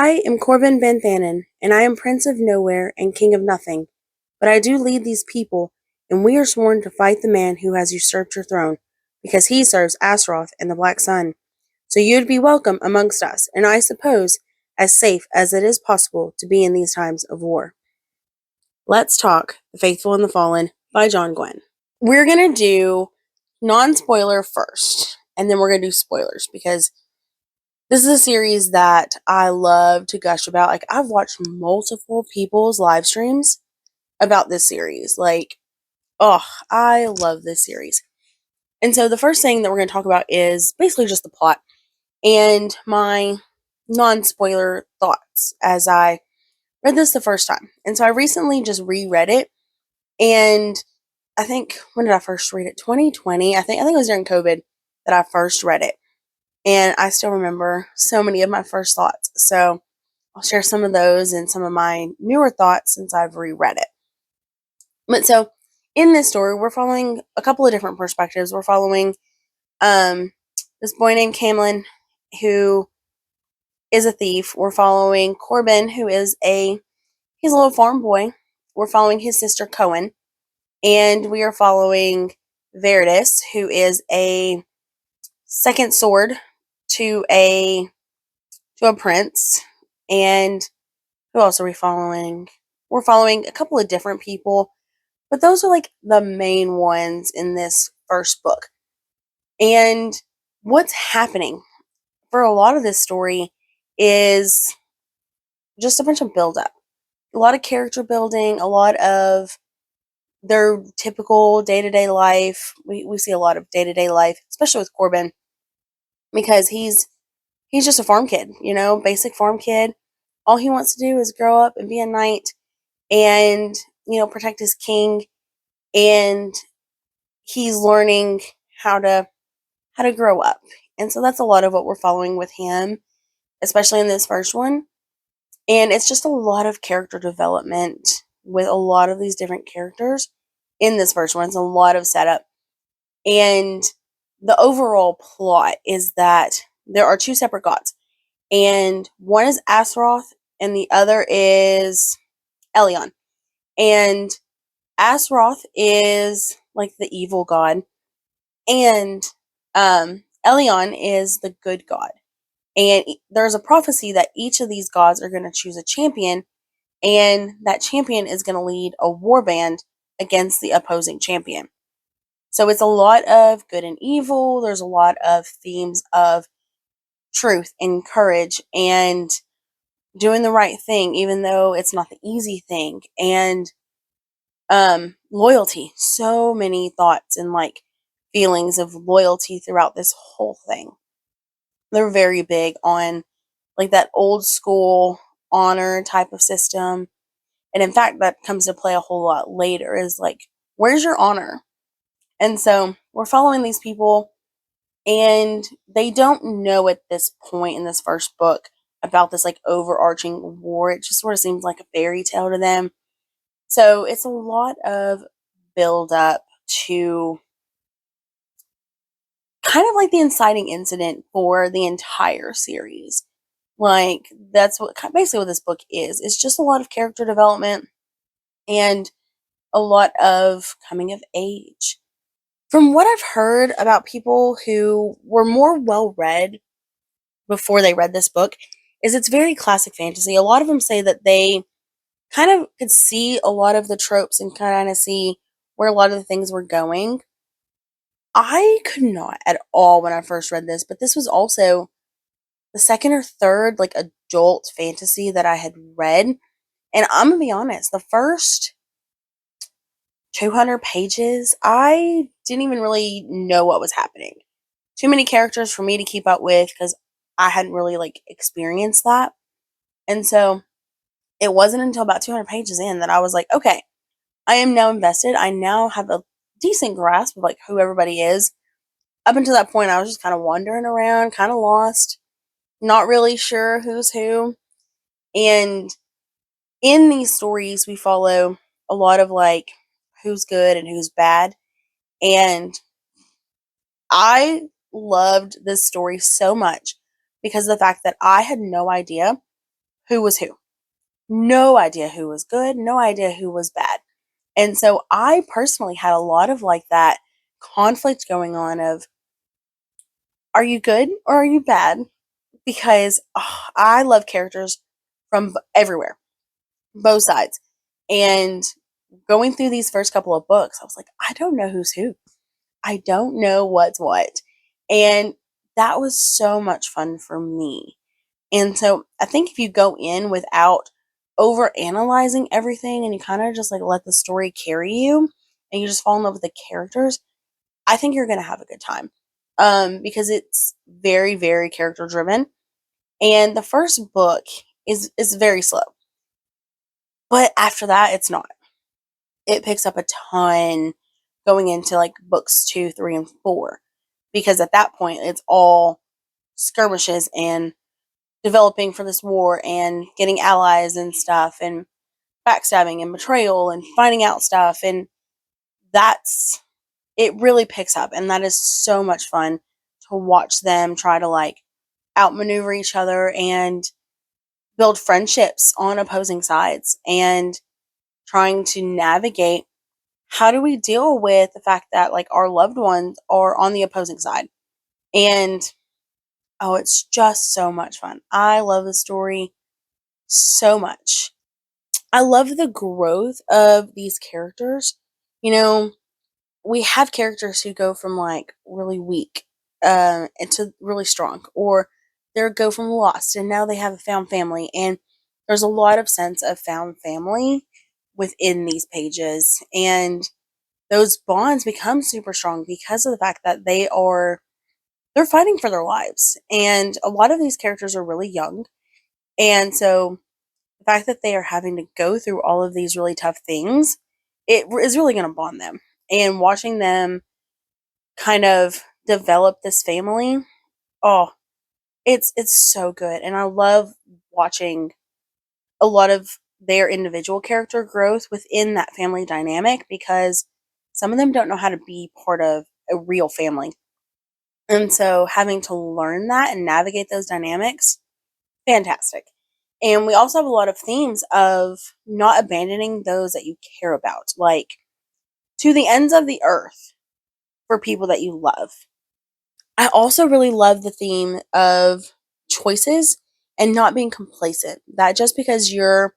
I am Corbin Ben Thanon, and I am Prince of Nowhere and King of Nothing. But I do lead these people, and we are sworn to fight the man who has usurped your throne, because he serves Astaroth and the Black Sun. So you'd be welcome amongst us, and I suppose as safe as it is possible to be in these times of war. Let's talk The Faithful and the Fallen by John Gwynne. We're going to do non-spoiler first, and then we're going to do spoilers, because this is a series that I love to gush about. Like, I've watched multiple people's live streams about this series. Like, oh, I love this series. And so the first thing that we're going to talk about is basically just the plot and my non-spoiler thoughts as I read this the first time. And so I recently just reread it, and I think, when did I first read it? 2020. I think it was during COVID that I first read it. And I still remember so many of my first thoughts. So I'll share some of those and some of my newer thoughts since I've reread it. But so in this story, we're following a couple of different perspectives. We're following this boy named Camlin, who is a thief. We're following Corbin, who is he's a little farm boy. We're following his sister Cohen. And we are following Veritas, who is a second sword to a prince. And who else are we following? We're following a couple of different people, but those are like the main ones in this first book. And what's happening for a lot of this story is just a bunch of build up, a lot of character building, a lot of their typical day-to-day life. We see a lot of day-to-day life, especially with Corbin, because he's just a farm kid, basic farm kid. All he wants to do is grow up and be a knight and, protect his king. And he's learning how to grow up. And so that's a lot of what we're following with him, especially in this first one. And it's just a lot of character development with a lot of these different characters in this first one. It's a lot of setup. And the overall plot is that there are two separate gods. And one is Astaroth and the other is Elion. And Astaroth is like the evil god, and Elion is the good god. And there's a prophecy that each of these gods are going to choose a champion, and that champion is going to lead a war band against the opposing champion. So it's a lot of good and evil. There's a lot of themes of truth and courage and doing the right thing, even though it's not the easy thing, and loyalty. So many thoughts and like feelings of loyalty throughout this whole thing. They're very big on like that old school honor type of system. And in fact, that comes to play a whole lot later, is like, where's your honor? And so we're following these people, and they don't know at this point in this first book about this like overarching war. It just sort of seems like a fairy tale to them. So it's a lot of build up to kind of like the inciting incident for the entire series. Like, that's basically what this book is. It's just a lot of character development and a lot of coming of age. From what I've heard about people who were more well read before they read this book, is it's very classic fantasy. A lot of them say that they kind of could see a lot of the tropes and kind of see where a lot of the things were going. I could not at all when I first read this, but this was also the second or third like adult fantasy that I had read. And I'm gonna be honest, the first 200 pages, I didn't even really know what was happening. Too many characters for me to keep up with because I hadn't really like experienced that. And so it wasn't until about 200 pages in that I was like, okay, I am now invested. I now have a decent grasp of like who everybody is. Up until that point, I was just kind of wandering around, kind of lost, not really sure who's who. And in these stories, we follow a lot of like who's good and who's bad. And I loved this story so much because of the fact that I had no idea who was who. No idea who was good, no idea who was bad. And so I personally had a lot of like that conflict going on of, are you good or are you bad? Because I love characters from everywhere, both sides. And going through these first couple of books, I was like, I don't know who's who. I don't know what's what. And that was so much fun for me. And so I think if you go in without over analyzing everything and you kind of just like let the story carry you and you just fall in love with the characters, I think you're going to have a good time. Because it's very, very character driven. And the first book is very slow. But after that, it's not. It picks up a ton going into like books 2, 3, and 4. Because at that point, it's all skirmishes and developing for this war and getting allies and stuff and backstabbing and betrayal and finding out stuff. And that's, it really picks up. And that is so much fun to watch them try to like outmaneuver each other and build friendships on opposing sides and trying to navigate how do we deal with the fact that like our loved ones are on the opposing side. And oh, it's just so much fun. I love the story so much. I love the growth of these characters. You know, we have characters who go from like really weak into really strong, or they go from lost and now they have a found family. And there's a lot of sense of found family within these pages, and those bonds become super strong because of the fact that they're fighting for their lives. And a lot of these characters are really young, and so the fact that they are having to go through all of these really tough things, it is really going to bond them. And watching them kind of develop this family, oh, it's so good. And I love watching a lot of their individual character growth within that family dynamic, because some of them don't know how to be part of a real family. And so having to learn that and navigate those dynamics, fantastic. And we also have a lot of themes of not abandoning those that you care about, like to the ends of the earth for people that you love. I also really love the theme of choices and not being complacent. That just because you're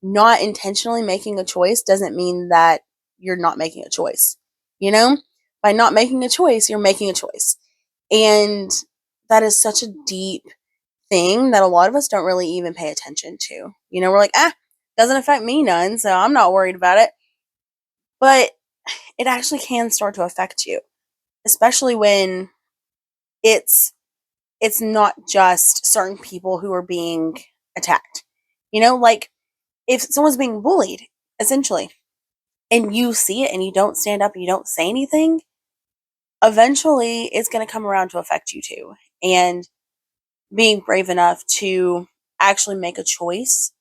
not intentionally making a choice doesn't mean that you're not making a choice. You know, by not making a choice, you're making a choice. And that is such a deep thing that a lot of us don't really even pay attention to. You know, we're like, doesn't affect me none, so I'm not worried about it. But it actually can start to affect you, especially when it's it's not just certain people who are being attacked. You know, like if someone's being bullied, essentially, and you see it and you don't stand up and you don't say anything, eventually it's going to come around to affect you too. And being brave enough to actually make a choice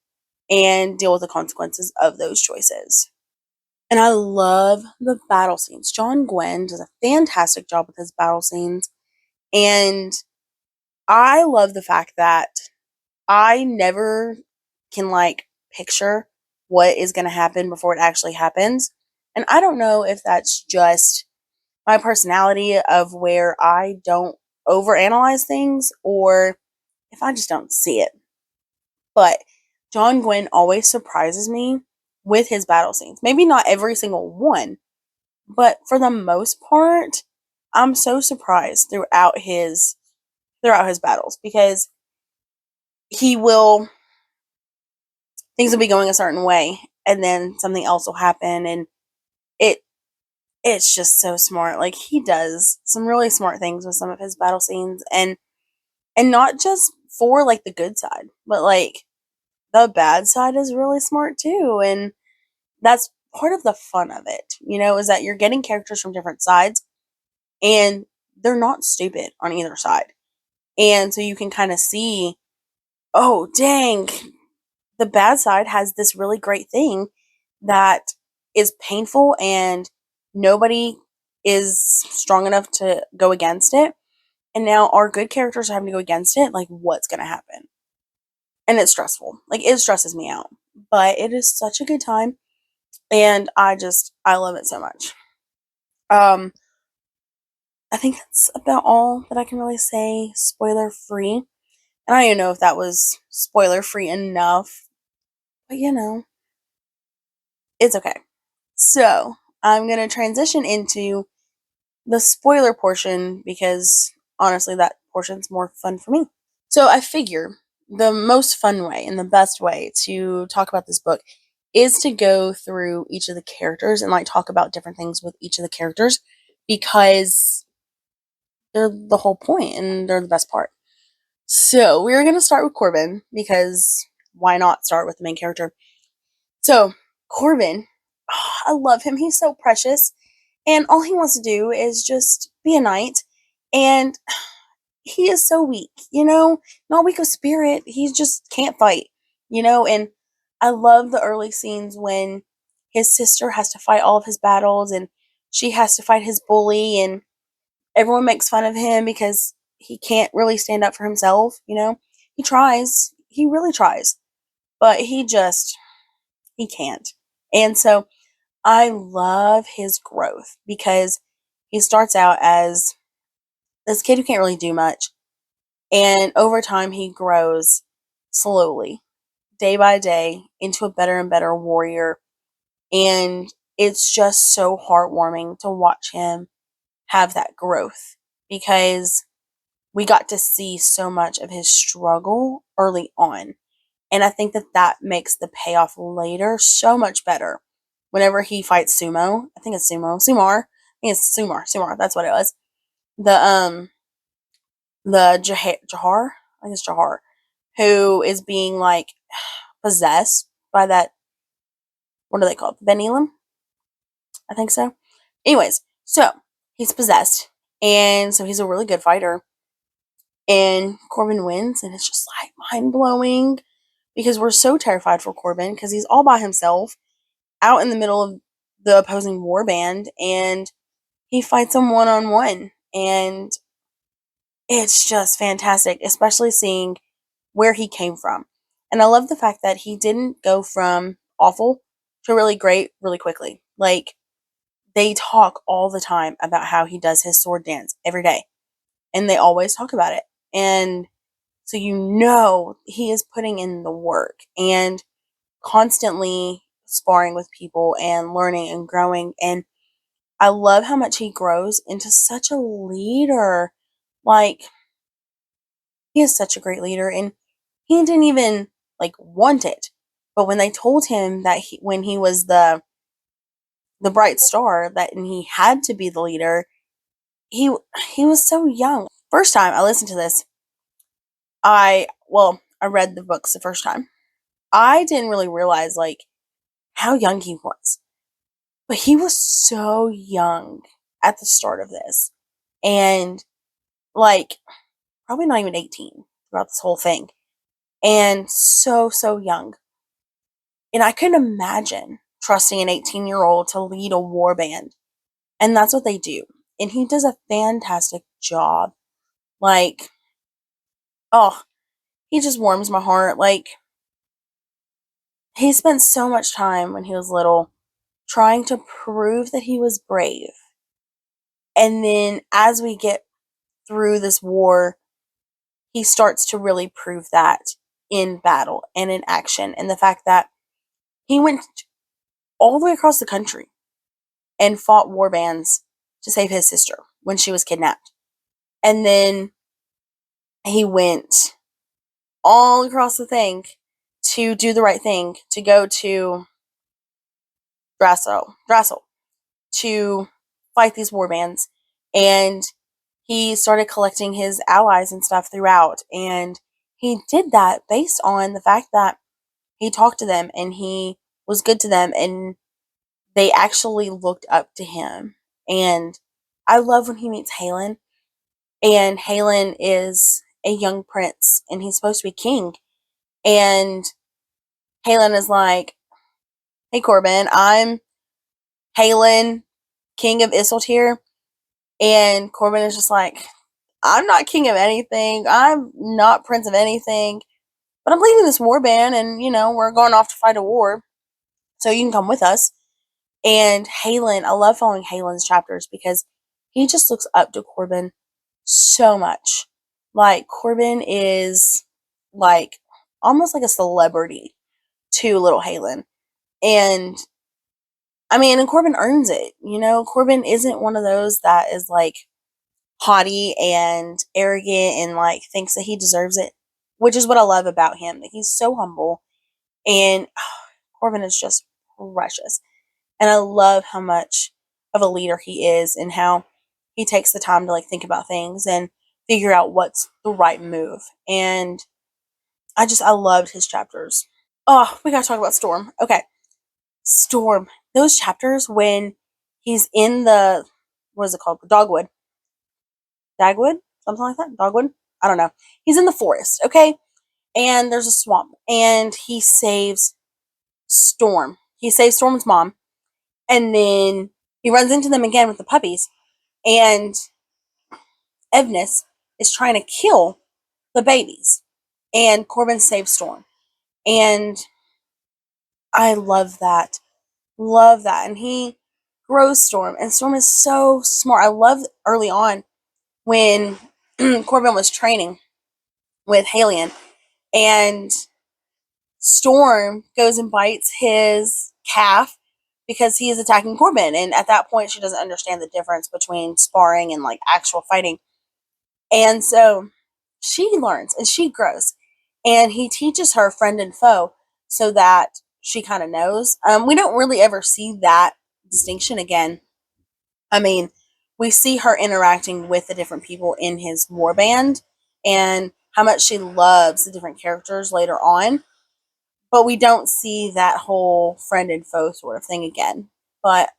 and deal with the consequences of those choices. And I love the battle scenes. John Gwynne does a fantastic job with his battle scenes. And I love the fact that I never can like picture what is going to happen before it actually happens. And I don't know if that's just my personality of where I don't overanalyze things or if I just don't see it. But John Gwynne always surprises me with his battle scenes. Maybe not every single one, but for the most part, I'm so surprised throughout his battles, because he will things will be going a certain way and then something else will happen, and it it's just so smart. Like he does some really smart things with some of his battle scenes, and not just for like the good side, but like the bad side is really smart too. And that's part of the fun of it, is that you're getting characters from different sides and they're not stupid on either side. And so you can kind of see, oh, dang, the bad side has this really great thing that is painful and nobody is strong enough to go against it. And now our good characters are having to go against it. Like, what's going to happen? and it's stressful. Like, it stresses me out, but it is such a good time, and I love it so much. Um, I think that's about all that I can really say spoiler free. And I don't even know if that was spoiler free enough, but it's okay. So, I'm going to transition into the spoiler portion because honestly, that portion's more fun for me. So, I figure the most fun way and the best way to talk about this book is to go through each of the characters and like talk about different things with each of the characters because they're the whole point and they're the best part. So, we're going to start with Corbin because why not start with the main character? So, Corbin, I love him. He's so precious. And all he wants to do is just be a knight. And he is so weak, not weak of spirit. He just can't fight. And I love the early scenes when his sister has to fight all of his battles and she has to fight his bully, and everyone makes fun of him because he can't really stand up for himself. He tries, he really tries, but he can't. And so I love his growth because he starts out as this kid who can't really do much. And over time, he grows slowly, day by day, into a better and better warrior. And it's just so heartwarming to watch him have that growth because we got to see so much of his struggle early on. And I think that that makes the payoff later so much better. Whenever he fights Sumo, I think it's Sumar. I think it's Sumar. That's what it was. The Jahar, I think it's Jahar, who is being like possessed by that. What are they called? Benelim, I think so. Anyways, so he's possessed, and so he's a really good fighter. And Corbin wins, and it's just like mind blowing because we're so terrified for Corbin because he's all by himself out in the middle of the opposing warband, and he fights them one on one, and it's just fantastic, especially seeing where he came from. And I love the fact that he didn't go from awful to really great really quickly. Like, they talk all the time about how he does his sword dance every day, and they always talk about it. And so he is putting in the work and constantly sparring with people and learning and growing. And I love how much he grows into such a leader. Like, he is such a great leader, and he didn't even like want it. But when they told him that when he was the bright star, that and he had to be the leader, he he was so young. First time I listened to this, I read the books the first time. I didn't really realize like how young he was. But he was so young at the start of this. And like probably not even 18 throughout this whole thing. And so young. And I couldn't imagine trusting an 18-year-old to lead a war band. And that's what they do. And he does a fantastic job. Like, oh, he just warms my heart. Like, he spent so much time when he was little trying to prove that he was brave. And then as we get through this war, he starts to really prove that in battle and in action. And the fact that he went all the way across the country and fought war bands to save his sister when she was kidnapped. And then he went all across the thing to do the right thing, to go to Drassel to fight these war bands. And he started collecting his allies and stuff throughout. And he did that based on the fact that he talked to them and he was good to them and they actually looked up to him. And I love when he meets Halen. And Halen is a young prince and he's supposed to be king. And Halen is like, "Hey Corbin, I'm Halen, king of Isiltir." And Corbin is just like, "I'm not king of anything. I'm not prince of anything." but I'm leading this war band and, we're going off to fight a war. So you can come with us. And Halen, I love following Halen's chapters because he just looks up to Corbin so much. Like, Corbin is like almost like a celebrity to little Halen. And and Corbin earns it. Corbin isn't one of those that is like haughty and arrogant and like thinks that he deserves it, which is what I love about him. That he's so humble and Corbin is just precious. And I love how much of a leader he is and how he takes the time to like think about things and figure out what's the right move. And I loved his chapters. Oh, we gotta talk about Storm. Okay. Storm. Those chapters when he's in the, what is it called? Dogwood. Dagwood? Something like that? Dogwood? I don't know. He's in the forest, okay? And there's a swamp. And he saves Storm. He saves Storm's mom. And then he runs into them again with the puppies. And Evness is trying to kill the babies. And Corbin saves Storm. And I love that. Love that. And he grows Storm. And Storm is so smart. I love early on when Corbin was training with Halion. And Storm goes and bites his calf because he is attacking Corbin. And at that point, she doesn't understand the difference between sparring and like actual fighting. And so she learns and she grows. And he teaches her friend and foe so that she kind of knows. We don't really ever see that distinction again. I mean, we see her interacting with the different people in his warband and how much she loves the different characters later on. But we don't see that whole friend and foe sort of thing again. But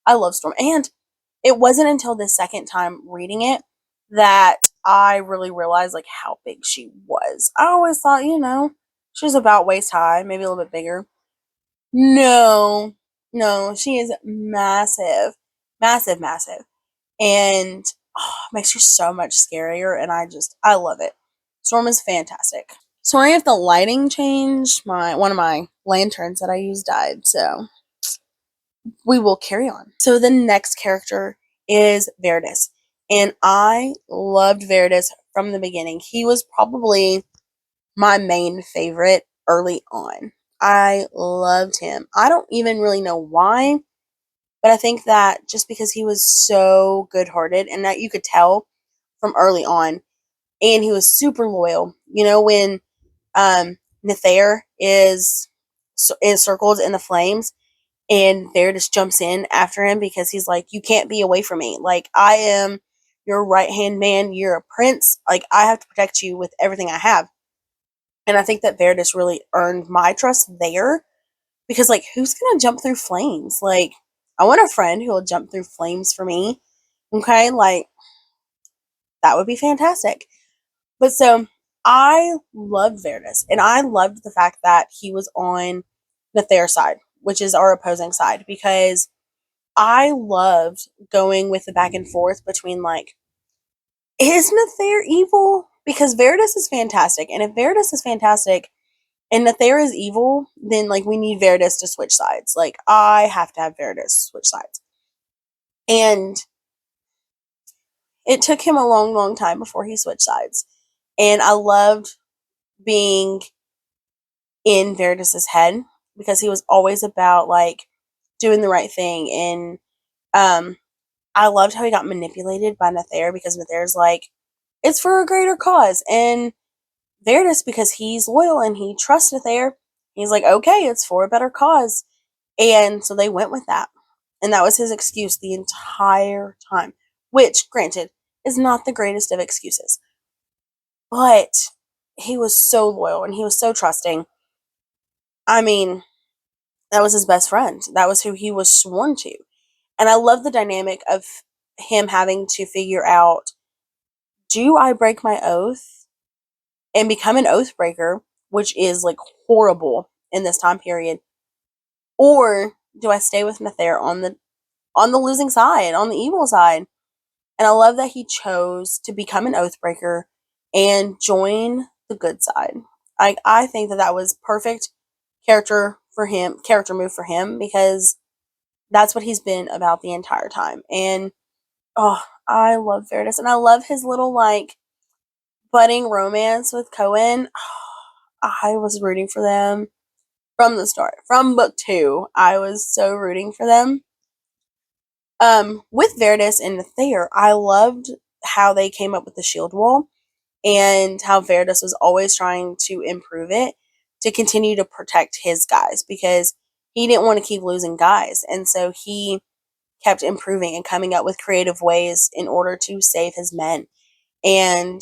I love Storm. And it wasn't until the second time reading it that I really realized like how big she was. I always thought, she was about waist high, maybe a little bit bigger. No, no, she is massive, massive, massive, and makes her so much scarier. And I love it. Storm is fantastic. Sorry if the lighting changed. One of my lanterns that I used died, so we will carry on. So the next character is Verdus. And I loved Verdus from the beginning. He was probably my main favorite early on. I loved him. I don't even really know why, but I think that just because he was so good-hearted and that you could tell from early on, and he was super loyal. When Nethair is encircled in the flames, and Verdus jumps in after him because he's like, you can't be away from me. Like, I am your right-hand man. You're a prince. Like, I have to protect you with everything I have. And I think that Verdus really earned my trust there because, like, who's going to jump through flames? Like, I want a friend who will jump through flames for me. Okay? Like, that would be fantastic. But so I loved Verdus, and I loved the fact that he was on the Thayer side, which is our opposing side, because I loved going with the back and forth between like, is Nethair evil? Because Verdus is fantastic, and if Verdus is fantastic and Nethair is evil, then like we need Verdus to switch sides. Like I have to have Verdus switch sides, and it took him a long, long time before he switched sides, and I loved being in Verdus's head because he was always about like doing the right thing. And I loved how he got manipulated by Nethair because Nethair's like, it's for a greater cause. And Verdus, because he's loyal and he trusts Nethair, he's like, okay, it's for a better cause. And so they went with that. And that was his excuse the entire time, which, granted, is not the greatest of excuses. But he was so loyal and he was so trusting. I mean, that was his best friend. That was who he was sworn to. And I love the dynamic of him having to figure out, do I break my oath and become an oath breaker, which is like horrible in this time period, or do I stay with Nethair on the losing side, on the evil side? And I love that he chose to become an oath breaker and join the good side. I think that that was perfect character move for him, because that's what he's been about the entire time. And oh, I love Fairness, and I love his little like budding romance with Cohen. I was rooting for them from the start. From book 2, I was so rooting for them. With Verdis and Thayer, I loved how they came up with the shield wall, and how Verdis was always trying to improve it to continue to protect his guys, because he didn't want to keep losing guys. And so he kept improving and coming up with creative ways in order to save his men. And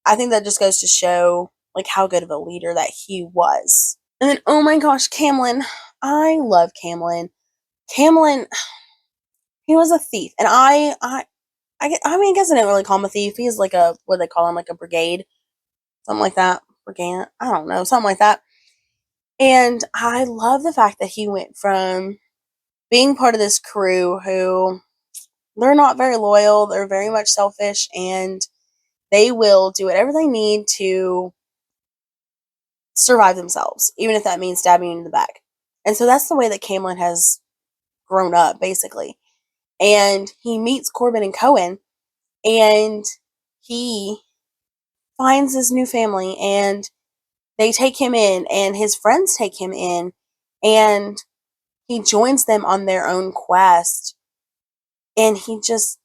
I think that just goes to show like how good of a leader that he was. And then, oh my gosh, Camlin. I love Camlin. Camlin, he was a thief. And I mean, I guess I didn't really call him a thief. He's like a, what do they call him? Like a brigade? Something like that. Brigand? I don't know. Something like that. And I love the fact that he went from being part of this crew who, they're not very loyal, they're very much selfish, and they will do whatever they need to survive themselves, even if that means stabbing you in the back. And so that's the way that Camlin has grown up, basically. And he meets Corbin and Cohen, and he finds this new family, and they take him in, and his friends take him in, and he joins them on their own quest, and he just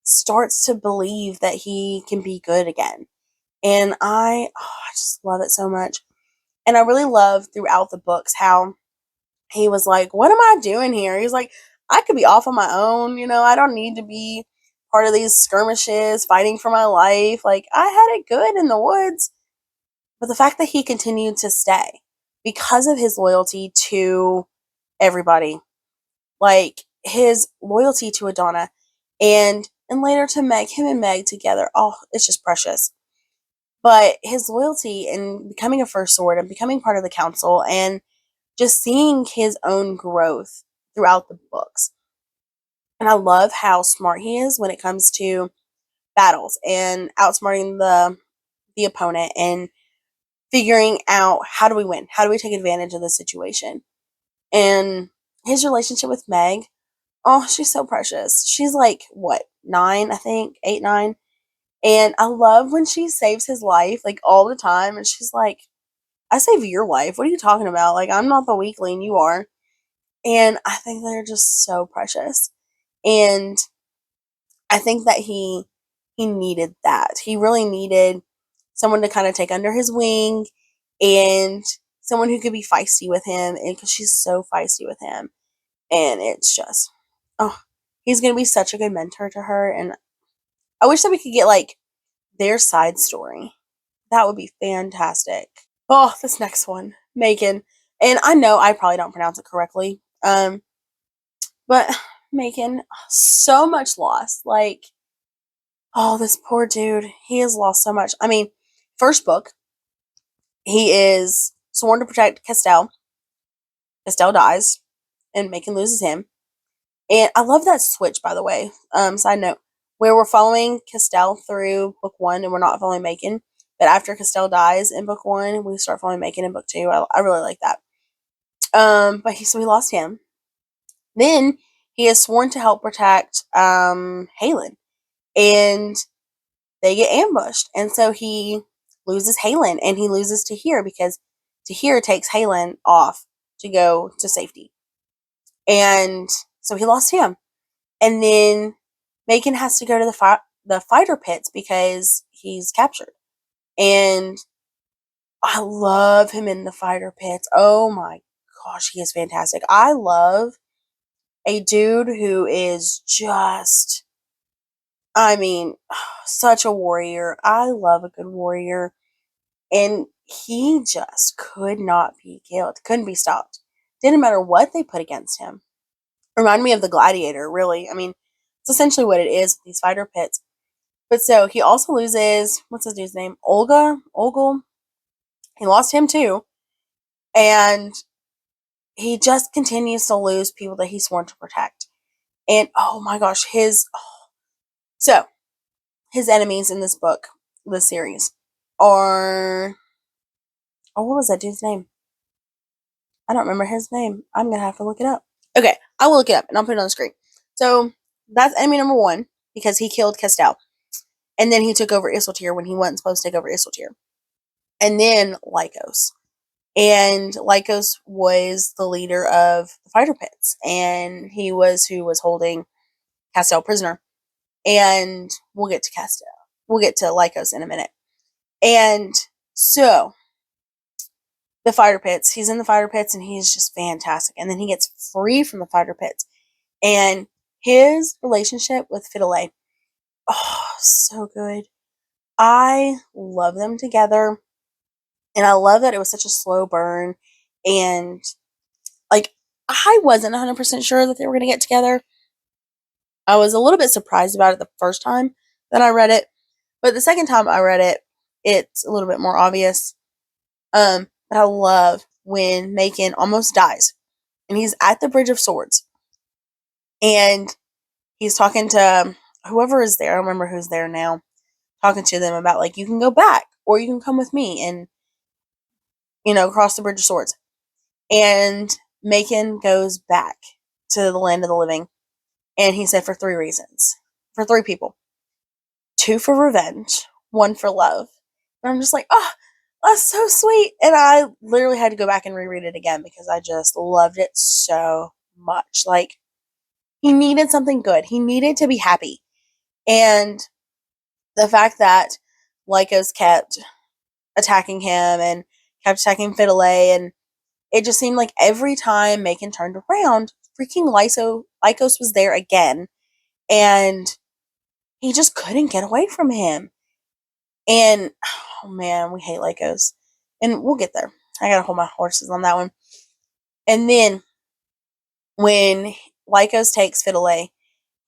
starts to believe that he can be good again. And I just love it so much. And I really love throughout the books how he was like, what am I doing here? He's like, I could be off on my own, I don't need to be part of these skirmishes, fighting for my life. Like, I had it good in the woods. But the fact that he continued to stay because of his loyalty to everybody, like his loyalty to Adana, and later to Meg, him and Meg together, oh, it's just precious. But his loyalty in becoming a First Sword and becoming part of the council, and just seeing his own growth throughout the books. And I love how smart he is when it comes to battles and outsmarting the opponent, and figuring out, how do we win? How do we take advantage of the situation? And his relationship with Meg, oh, she's so precious. She's like, what, 9, I think? 8, 9? And I love when she saves his life, like, all the time. And she's like, I save your life. What are you talking about? Like, I'm not the weakling, you are. And I think they're just so precious. And I think that he needed that. He really needed someone to kind of take under his wing, and someone who could be feisty with him, and because she's so feisty with him. And it's just, oh, he's going to be such a good mentor to her. And I wish that we could get like their side story. That would be fantastic. Oh, this next one, Megan. And I know I probably don't pronounce it correctly. But Megan, so much loss. Like, oh, this poor dude. He has lost so much. I mean, first book, he is sworn to protect Castell. Castell dies, and Megan loses him. And I love that switch, by the way. Side note, where we're following Castell through book 1, and we're not following Macon. But after Castell dies in book 1, we start following Macon in book 2. I really like that. So we lost him. Then he is sworn to help protect Halen, and they get ambushed, and so he loses Halen, and he loses Tahir, because Tahir takes Halen off to go to safety, and so he lost him. And then Macon has to go to the fighter pits because he's captured. And I love him in the fighter pits. Oh my gosh, he is fantastic. I love a dude who is just, I mean, such a warrior. I love a good warrior. And he just could not be killed, couldn't be stopped. Didn't matter what they put against him. Remind me of the Gladiator, really. I mean, it's essentially what it is with these fighter pits. But so he also loses, what's his dude's name? Olgul. He lost him too. And he just continues to lose people that he's sworn to protect. And oh my gosh, so his enemies in this book, this series, are Oh, what was that dude's name? I don't remember his name. I'm going to have to look it up. Okay, I will look it up and I'll put it on the screen. So that's enemy number one because he killed Castell. And then he took over Isiltir when he wasn't supposed to take over Isiltir. And then Lycos. And Lycos was the leader of the fighter pits. And he was who was holding Castell prisoner. And we'll get to Castell. We'll get to Lycos in a minute. And so the fighter pits. He's in the fighter pits and he's just fantastic. And then he gets free from the fighter pits. And his relationship with Fidelay, oh, so good. I love them together. And I love that it was such a slow burn. And like, I wasn't 100% sure that they were going to get together. I was a little bit surprised about it the first time that I read it. But the second time I read it, it's a little bit more obvious. But I love when Macon almost dies. And he's at the Bridge of Swords. And he's talking to whoever is there. I don't remember who's there now. Talking to them about, like, you can go back. Or you can come with me and, cross the Bridge of Swords. And Macon goes back to the land of the living. And he said for 3 reasons. For 3 people. 2 for revenge. 1 for love. And I'm just like, oh, that's so sweet. And I literally had to go back and reread it again because I just loved it so much. Like, he needed something good. He needed to be happy. And the fact that Lycos kept attacking him and kept attacking Fidelay, and it just seemed like every time Macon turned around, freaking Lycos was there again. And he just couldn't get away from him. And, oh man, we hate Lycos. And we'll get there. I gotta hold my horses on that one. And then, when Lycos takes Fidelay,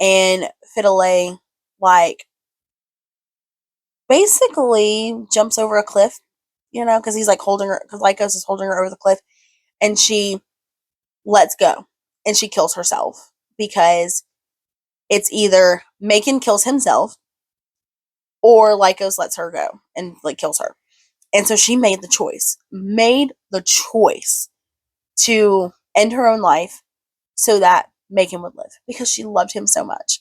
and Fidelay, like, basically jumps over a cliff, because he's like holding her, because Lycos is holding her over the cliff, and she lets go, and she kills herself, because it's either Macon kills himself, or Lycos lets her go, and, like, kills her. And so she made the choice to end her own life so that Macon would live, because she loved him so much.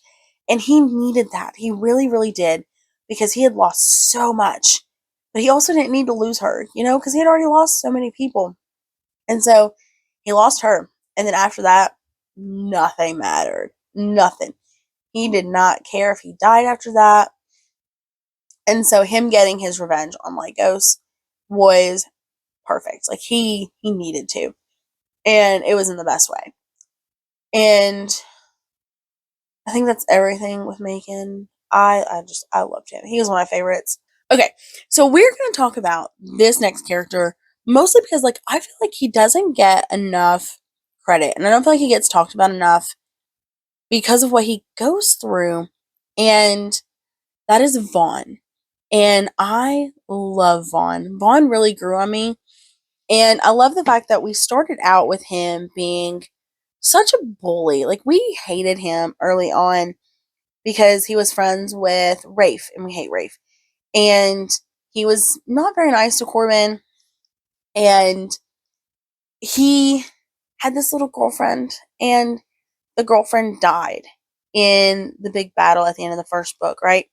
And he needed that. He really, really did, because he had lost so much. But he also didn't need to lose her, because he had already lost so many people. And so he lost her. And then after that, nothing mattered. Nothing. He did not care if he died after that. And so him getting his revenge on Lycos was perfect. Like, he needed to. And it was in the best way. And I think that's everything with Macon. I loved him. He was one of my favorites. Okay, so we're going to talk about this next character, mostly because, like, I feel like he doesn't get enough credit. And I don't feel like he gets talked about enough because of what he goes through. And that is Vaughn. And I love Vaughn. Vaughn really grew on me. And I love the fact that we started out with him being such a bully. Like, we hated him early on because he was friends with Rafe, and we hate Rafe. And he was not very nice to Corbin. And he had this little girlfriend, and the girlfriend died in the big battle at the end of the first book, right?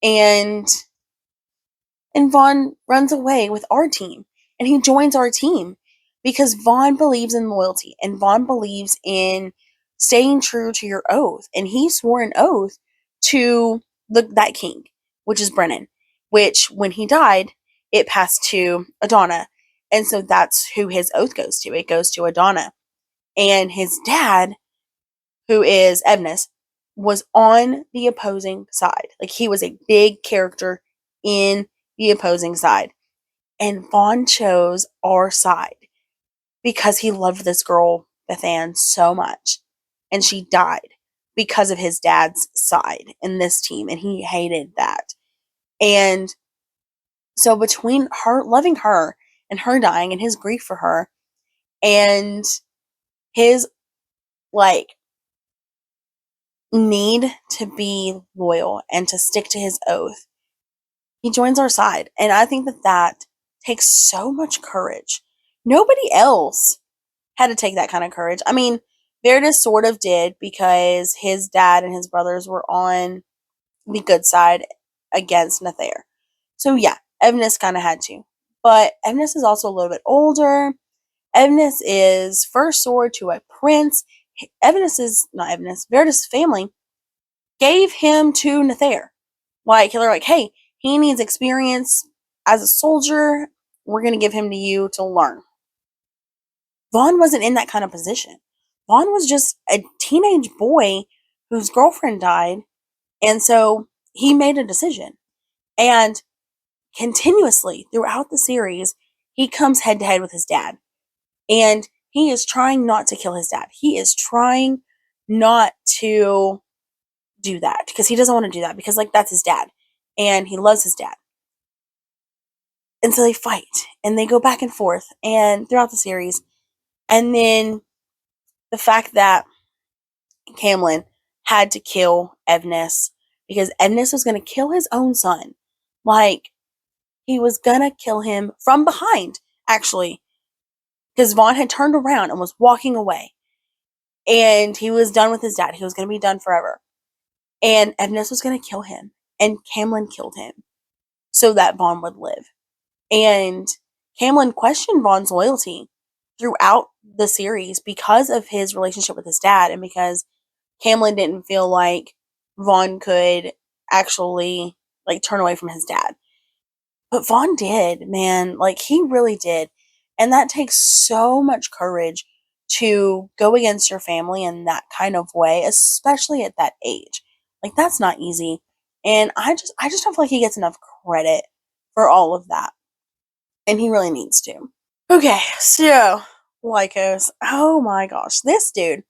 And Vaughn runs away with our team, and he joins our team because Vaughn believes in loyalty, and Vaughn believes in staying true to your oath. And he swore an oath to that king, which is Brennan, which when he died, it passed to Adana. And so that's who his oath goes to. It goes to Adana. And his dad, who is Evnus, was on the opposing side. Like, he was a big character in the opposing side. And Vaughn chose our side because he loved this girl, Bethan, so much. And she died because of his dad's side in this team. And he hated that. And so between her loving her and her dying and his grief for her and his, like, need to be loyal and to stick to his oath, he joins our side. And I think that takes so much courage. Nobody else had to take that kind of courage. I mean, Verdus sort of did because his dad and his brothers were on the good side against Nethair. So yeah, Evnus kind of had to. But Evnus is also a little bit older. Evnus is first sword to a prince. Verdus' family gave him to Nethair. Like, they're like, hey, he needs experience as a soldier. We're going to give him to you to learn. Vaughn wasn't in that kind of position. Vaughn was just a teenage boy whose girlfriend died. And so he made a decision. And continuously throughout the series, he comes head to head with his dad. And he is trying not to kill his dad. He is trying not to do that because he doesn't want to do that because, like, that's his dad. And he loves his dad. And so they fight and they go back and forth and throughout the series. And then the fact that Camlin had to kill Evnus because Evnus was going to kill his own son. Like, he was going to kill him from behind, actually, because Vaughn had turned around and was walking away. And he was done with his dad. He was going to be done forever. And Evnus was going to kill him. And Camlin killed him so that Vaughn would live. And Camlin questioned Vaughn's loyalty throughout the series because of his relationship with his dad and because Camlin didn't feel like Vaughn could actually, like, turn away from his dad. But Vaughn did, man. Like, he really did. And that takes so much courage to go against your family in that kind of way, especially at that age. Like, that's not easy. And I just don't feel like he gets enough credit for all of that. And he really needs to. Okay, so Lycos. Oh my gosh. This dude,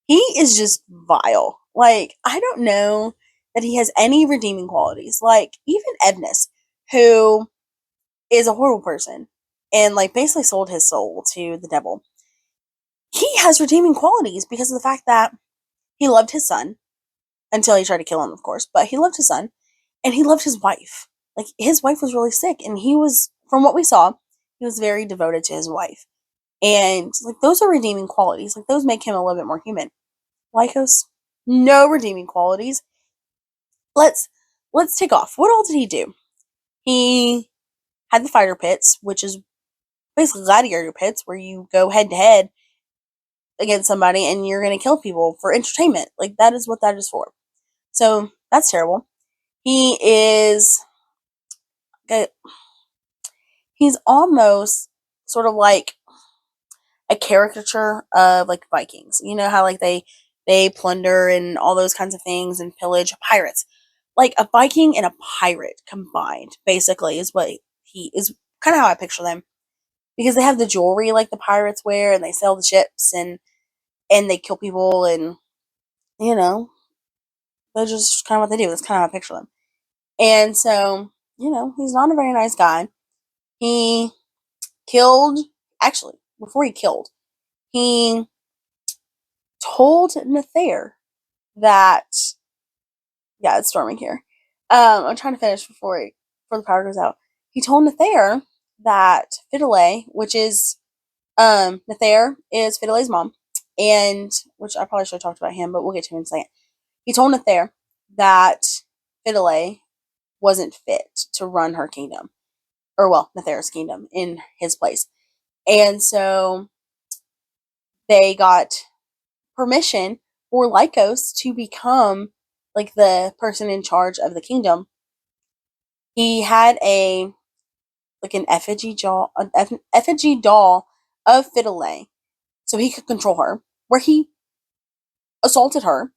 he is just vile. Like, I don't know that he has any redeeming qualities. Like, even Evnus, who is a horrible person and, like, basically sold his soul to the devil. He has redeeming qualities because of the fact that he loved his son until he tried to kill him, of course, but he loved his son and he loved his wife. Like, his wife was really sick and he was, from what we saw, he was very devoted to his wife. And, like, those are redeeming qualities. Like, those make him a little bit more human. Lycos, no redeeming qualities. Let's take off. What all did he do? He had the fighter pits, which is basically gladiator pits where you go head to head against somebody and you're going to kill people for entertainment. Like, that is what that is for. So that's terrible. He is, he's almost sort of like a caricature of, like, Vikings. You know how, like, they plunder and all those kinds of things and pillage pirates. Like, a Viking and a pirate combined, basically, is what he is. Kind of how I picture them, because they have the jewelry like the pirates wear, and they sail the ships, and they kill people, and, you know, that's just kind of what they do. That's kind of how I picture them. And so, you know, he's not a very nice guy. He killed, actually, before he killed, he told Nethair that, yeah, it's storming here. I'm trying to finish before the power goes out. He told Nethair that Fidelay, which is, Nethair is Fidelay's mom, and, which I probably should have talked about him, but we'll get to him in a second. He told Nethair that Fidelay wasn't fit to run her kingdom, or, well, Nethair's kingdom in his place. And so they got permission for Lycos to become, like, the person in charge of the kingdom. He had an effigy doll of Fidelay, so he could control her, where he assaulted her.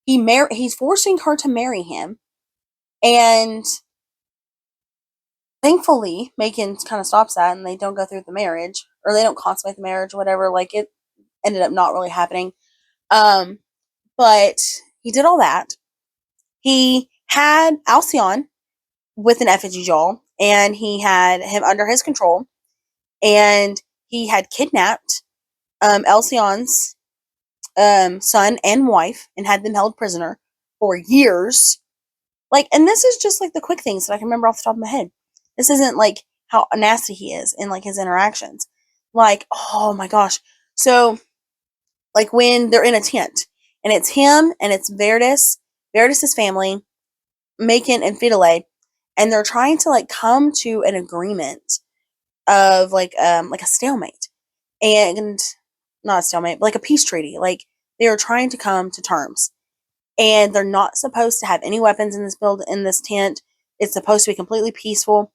He's forcing her to marry him, and thankfully, Macon kind of stops that, and they don't go through the marriage, or they don't consummate the marriage, or whatever. Like, it ended up not really happening. But he did all that. He had Alcyon with an effigy doll, and he had him under his control, and he had kidnapped Alcyon's son and wife and had them held prisoner for years. Like, and this is just, like, the quick things that I can remember off the top of my head. This isn't, like, how nasty he is in like his interactions. Like, oh my gosh. So like when they're in a tent and it's him and it's Verdis's family, Macon and Fidelay, and they're trying to like come to an agreement of like a stalemate and not a stalemate, but like a peace treaty. Like they are trying to come to terms. And they're not supposed to have any weapons in this tent. It's supposed to be completely peaceful.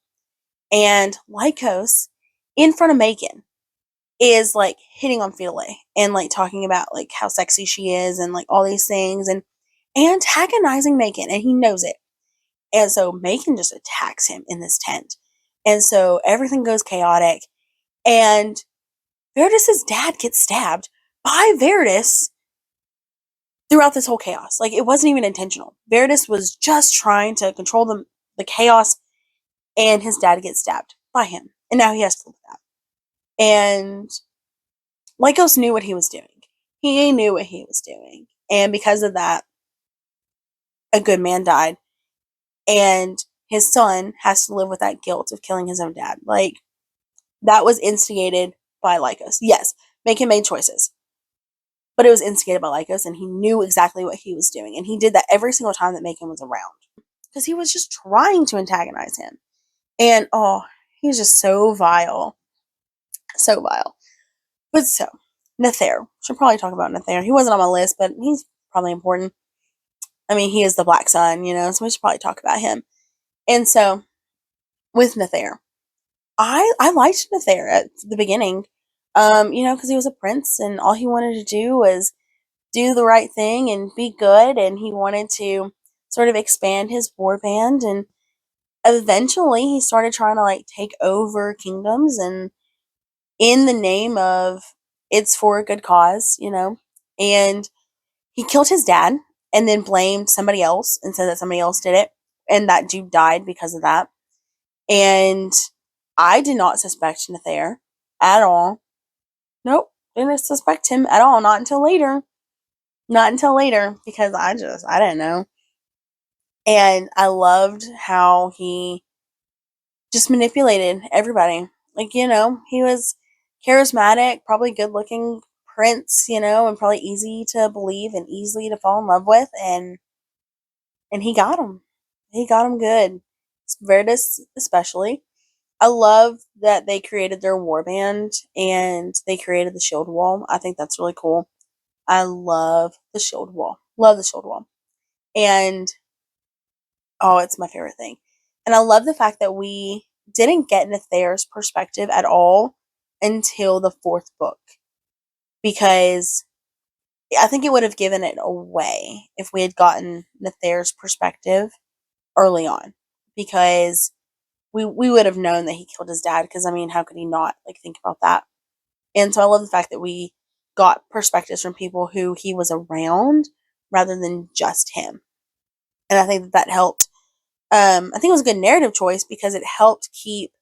And Lycos, in front of Macon, is like hitting on Fidelay and like talking about like how sexy she is and like all these things and antagonizing Macon, and he knows it. And so Macon just attacks him in this tent. And so everything goes chaotic. And Verdis's dad gets stabbed by Verdis throughout this whole chaos. Like it wasn't even intentional. Verdis was just trying to control the chaos, and his dad gets stabbed by him. And now he has to live with that. And Lycos knew what he was doing. He knew what he was doing. And because of that, a good man died. And his son has to live with that guilt of killing his own dad. Like, that was instigated by Lycos. Yes, Macon made choices. But it was instigated by Lycos, and he knew exactly what he was doing. And he did that every single time that Macon was around. Because he was just trying to antagonize him. And, oh, he's just so vile. So vile. But so, Nether. Should probably talk about Nether. He wasn't on my list, but he's probably important. I mean, he is the Black Sun, so we should probably talk about him. And so, with Nether, I liked Nether at the beginning, because he was a prince, and all he wanted to do was do the right thing and be good, and he wanted to sort of expand his warband, and eventually he started trying to, like, take over kingdoms, and in the name of it's for a good cause, and he killed his dad and then blamed somebody else and said that somebody else did it, and that dude died because of that. And I did not suspect Nether at all. Nope, didn't suspect him at all. Not until later. Not until later, because I didn't know. And I loved how he just manipulated everybody. Like, he was charismatic, probably good looking prince, and probably easy to believe and easily to fall in love with, and he got him. He got him good. Verdis especially. I love that they created their warband and they created the shield wall. I think that's really cool. I love the shield wall. Love the shield wall. And oh, it's my favorite thing. And I love the fact that we didn't get Nether's perspective at all until the fourth book. Because I think it would have given it away if we had gotten Nether's perspective early on. Because we would have known that he killed his dad. Because, I mean, how could he not, like, think about that? And so I love the fact that we got perspectives from people who he was around rather than just him. And I think that helped. I think it was a good narrative choice because it helped keep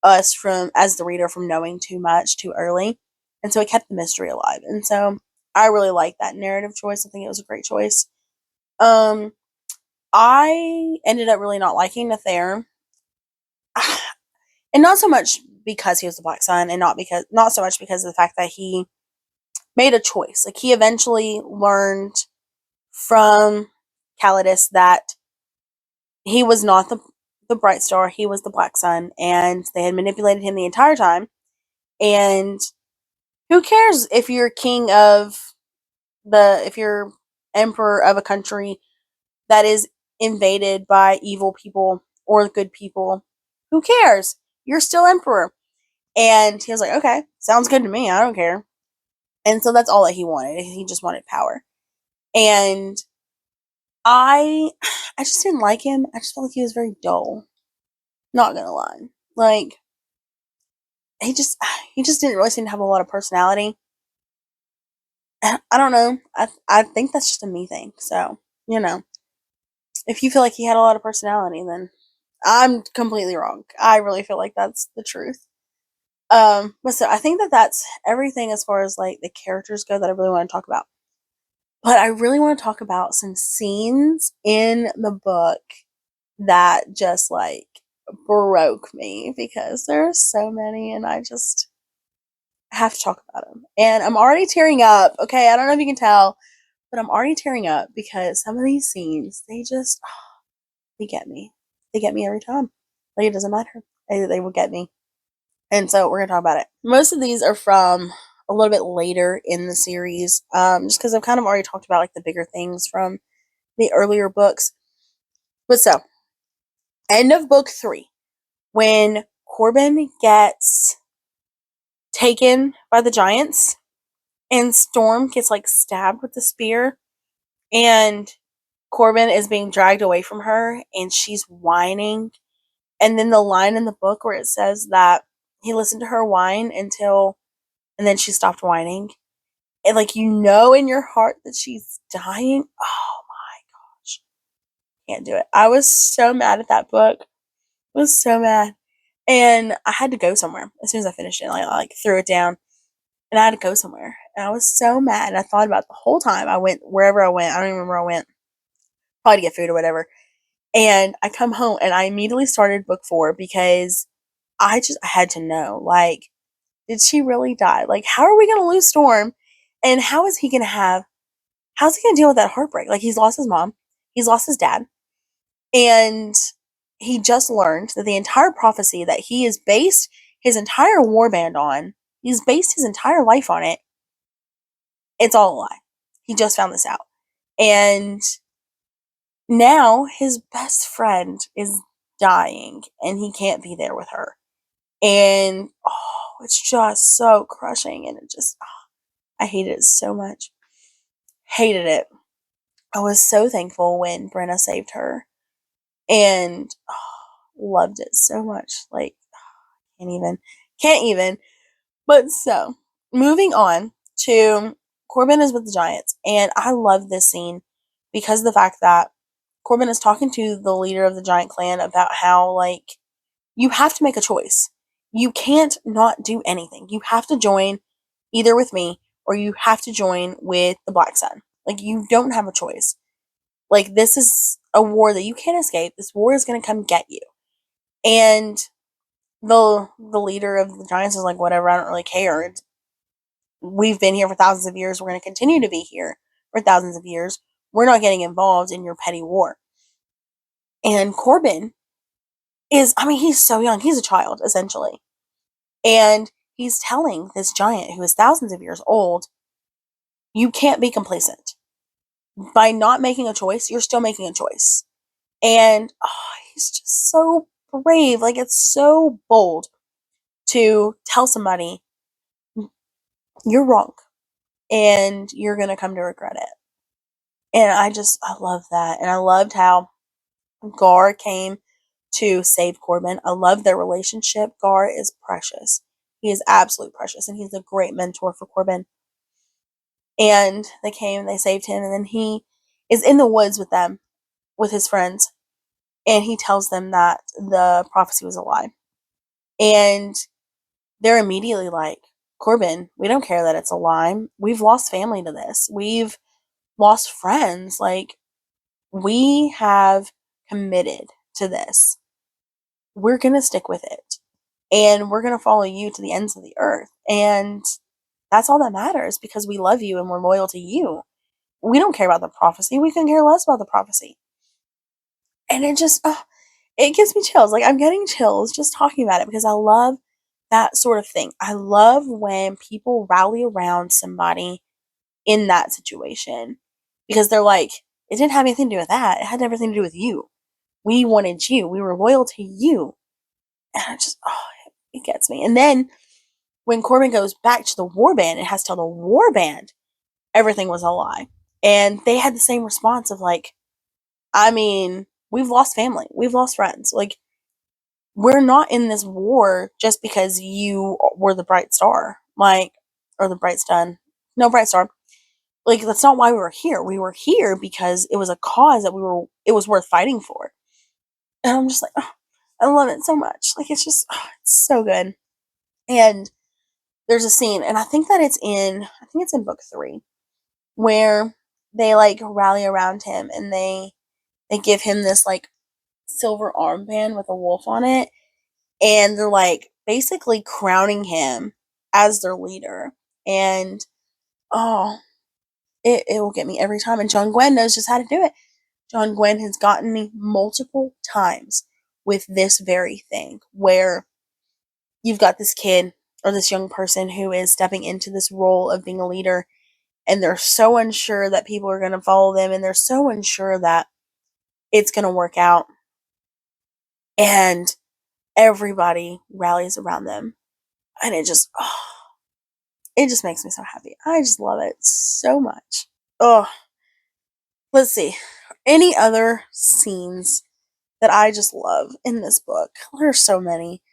us from, as the reader, from knowing too much too early. And so it kept the mystery alive. And so I really like that narrative choice. I think it was a great choice. I ended up really not liking Nether. And not so much because he was the Black Sun, and not so much because of the fact that he made a choice. Like, he eventually learned from Calidus that he was not the bright star, he was the Black Sun, and they had manipulated him the entire time. And who cares if you're if you're emperor of a country that is invaded by evil people or good people? Who cares? You're still emperor. And he was like, okay, sounds good to me. I don't care. And so that's all that he wanted. He just wanted power. And I I just didn't like him. I just felt like he was very dull. Not gonna lie. Like, he just didn't really seem to have a lot of personality. I don't know. I think that's just a me thing. So, if you feel like he had a lot of personality, then I'm completely wrong. I really feel like that's the truth. But so I think that that's everything as far as like the characters go that I really want to talk about. But I really want to talk about some scenes in the book that just like broke me because there's so many and I just have to talk about them. And I'm already tearing up. Okay, I don't know if you can tell, but I'm already tearing up because some of these scenes, they get me. They get me every time. Like, it doesn't matter. They will get me. And so we're going to talk about it. Most of these are from a little bit later in the series, just because I've kind of already talked about like the bigger things from the earlier books. But so, end of book 3, when Corbin gets taken by the giants and Storm gets like stabbed with the spear and Corbin is being dragged away from her and she's whining. And then the line in the book where it says that he listened to her whine until, and then she stopped whining. And like, you know, in your heart that she's dying. Oh my gosh. Can't do it. I was so mad at that book. I was so mad. And I had to go somewhere as soon as I finished it. I like threw it down and I had to go somewhere. And I was so mad. And I thought about it the whole time I went, wherever I went. I don't even remember where I went. Probably to get food or whatever. And I come home and I immediately started book 4 because I had to know, like, did she really die? Like, how are we going to lose Storm? And how's he going to deal with that heartbreak? Like, he's lost his mom. He's lost his dad. And he just learned that the entire prophecy that he has based his entire warband on, he's based his entire life on it. It's all a lie. He just found this out. And now his best friend is dying and he can't be there with her. And it's just so crushing and I hated it so much. Hated it. I was so thankful when Brenna saved her and loved it so much. Like, can't even. But so, moving on to Corbin is with the Giants. And I love this scene because of the fact that Corbin is talking to the leader of the Giant clan about how, like, you have to make a choice. You can't not do anything. You have to join either with me or you have to join with the Black Sun. Like, you don't have a choice. Like, this is a war that you can't escape. This war is going to come get you. And the leader of the Giants is like, whatever, I don't really care. We've been here for thousands of years. We're going to continue to be here for thousands of years. We're not getting involved in your petty war. And Corbin he's so young. He's a child, essentially. And he's telling this giant who is thousands of years old, you can't be complacent. By not making a choice, you're still making a choice. And he's just so brave. Like, it's so bold to tell somebody, you're wrong. And you're going to come to regret it. And I love that. And I loved how Gar came to save Corbin. I love their relationship. Gar is precious. He is absolutely precious. And he's a great mentor for Corbin. And they came and they saved him. And then he is in the woods with them, with his friends. And he tells them that the prophecy was a lie. And they're immediately like, Corbin, we don't care that it's a lie. We've lost family to this. We've lost friends. Like, we have committed to this. We're going to stick with it. And we're going to follow you to the ends of the earth. And that's all that matters because we love you and we're loyal to you. We don't care about the prophecy. We can care less about the prophecy. And it gives me chills. Like, I'm getting chills just talking about it because I love that sort of thing. I love when people rally around somebody in that situation because they're like, it didn't have anything to do with that. It had everything to do with you. We wanted you. We were loyal to you. And it gets me. And then when Corbin goes back to the warband and has to tell the warband everything was a lie. And they had the same response of like, we've lost family. We've lost friends. Like, we're not in this war just because you were the bright star. Like, or the bright sun. No, bright star. Like, that's not why we were here. We were here because it was a cause that it was worth fighting for. And I'm just like, I love it so much. Like, it's just, it's so good. And there's a scene, and I think it's in book 3, where they like rally around him and they give him this like silver armband with a wolf on it, and they're like basically crowning him as their leader. And oh, it will get me every time. And John Gwynne knows just how to do it. John Gwynne has gotten me multiple times with this very thing where you've got this kid or this young person who is stepping into this role of being a leader, and they're so unsure that people are going to follow them, and they're so unsure that it's going to work out, and everybody rallies around them, and it just makes me so happy. I just love it so much. Oh, let's see. Any other scenes that I just love in this book? There's so many.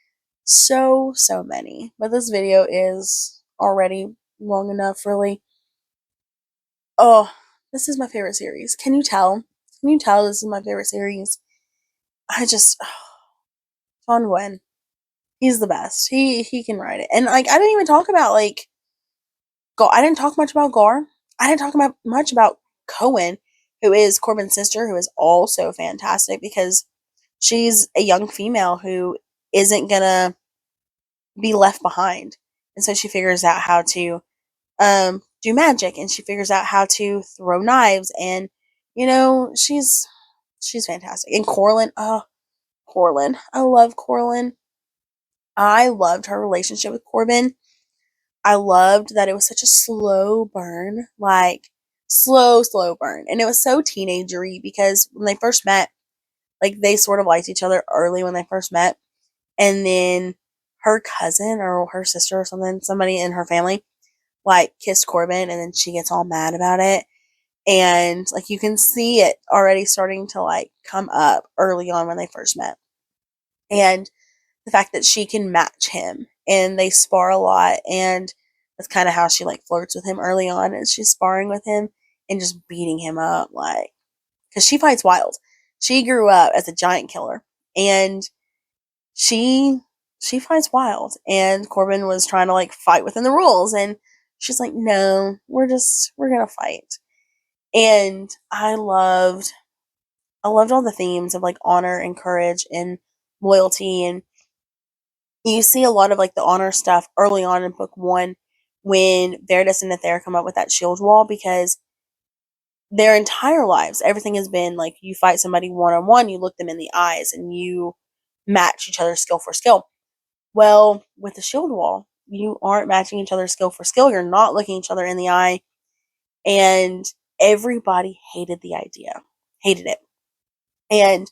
So many. But this video is already long enough, really. Oh, this is my favorite series. Can you tell? Can you tell this is my favorite series? I just, John Gwynne. He's the best. He can write it. And like I didn't even talk about like I didn't talk much about Gar. I didn't talk about much about Cohen, who is Corbin's sister, who is also fantastic because she's a young female who isn't gonna be left behind. And so she figures out how to do magic, and she figures out how to throw knives, and she's fantastic. And Corlin, oh, Corlin. I love Corlin. I loved her relationship with Corbin. I loved that it was such a slow burn, like slow burn. And it was so teenagery because when they first met, like they sort of liked each other early when they first met. And then her cousin or her sister or something, somebody in her family, like kissed Corbin, and then she gets all mad about it. And like you can see it already starting to like come up early on when they first met. And the fact that she can match him and they spar a lot, and that's kind of how she like flirts with him early on, and she's sparring with him and just beating him up, like, because she fights wild. She grew up as a giant killer, and she she fights wild, and Corbin was trying to like fight within the rules, and she's like, no, we're gonna fight. And I loved all the themes of like honor and courage and loyalty. And you see a lot of like the honor stuff early on in book one when Verdus and Nether come up with that shield wall, because their entire lives, everything has been like you fight somebody one on one, you look them in the eyes, and you match each other's skill for skill. Well, with the shield wall, you aren't matching each other's skill for skill. You're not looking each other in the eye. And everybody hated the idea, hated it, and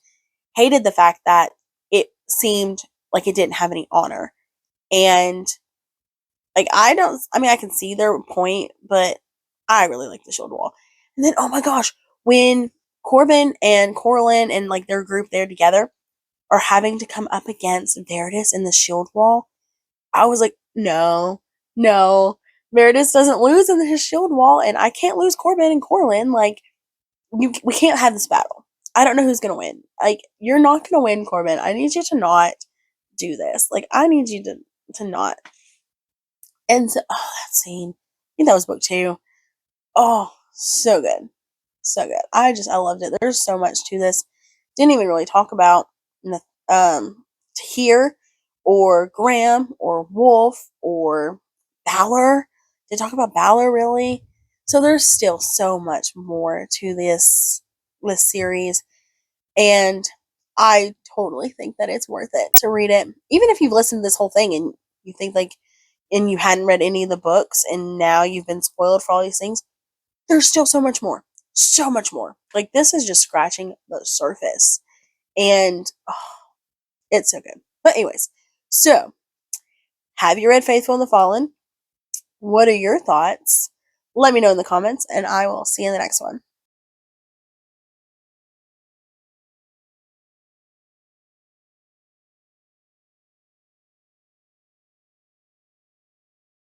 hated the fact that it seemed like it didn't have any honor. And like I can see their point, but I really like the shield wall. And then oh my gosh, when Corbin and Corlin and like their group there together are having to come up against Verdus in the shield wall, I was like, no, no. Verdus doesn't lose in his shield wall, and I can't lose Corbin and Corlin. Like, we can't have this battle. I don't know who's gonna win. Like, you're not gonna win, Corbin. I need you to not do this. Like, I need you to not. And so, oh, that scene. I think that was book two. Oh, so good. So good. I loved it. There's so much to this. Didn't even really talk about here or Graham or Wolf or Balor. Did talk about Balor really? So there's still so much more to this series, and I totally think that it's worth it to read it. Even if you've listened to this whole thing and you think like and you hadn't read any of the books and now you've been spoiled for all these things, there's still so much more. So much more. Like this is just scratching the surface. And oh, it's so good. But anyways, so have you read Faithful and the Fallen? What are your thoughts? Let me know in the comments, and I will see you in the next one.